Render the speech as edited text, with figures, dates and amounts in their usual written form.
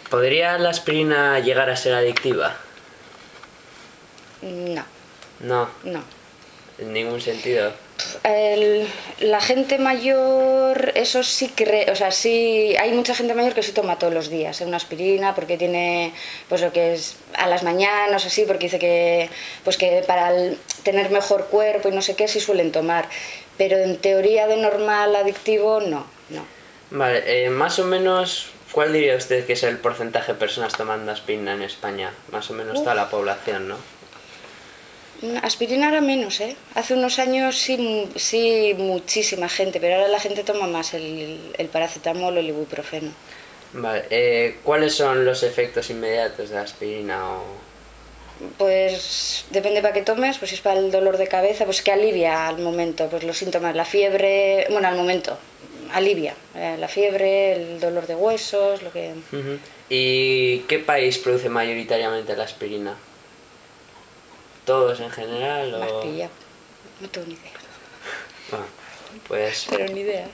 ¿Podría la aspirina llegar a ser adictiva? No, No, no. en ningún sentido. La gente mayor, eso sí que, o sea, sí, hay mucha gente mayor que sí toma todos los días una aspirina porque tiene, pues lo que es a las mañanas, así, porque dice que, pues que para tener mejor cuerpo y no sé qué, sí suelen tomar. Pero en teoría de normal adictivo, no, no. Vale, más o menos, ¿cuál diría usted que es el porcentaje de personas tomando aspirina en España? Más o menos toda la población, ¿no? Aspirina ahora menos, ¿eh? Hace unos años sí, sí muchísima gente, pero ahora la gente toma más el paracetamol o el ibuprofeno. Vale, ¿cuáles son los efectos inmediatos de la aspirina? Pues depende para qué tomes, pues si es para el dolor de cabeza, pues que alivia al momento, pues los síntomas, la fiebre, bueno, al momento, alivia la fiebre, el dolor de huesos, lo que... Ujú. ¿Y qué país produce mayoritariamente la aspirina? ¿Todos en general Más o...? pilla, no tengo ni idea, Bueno, pues pero ni idea.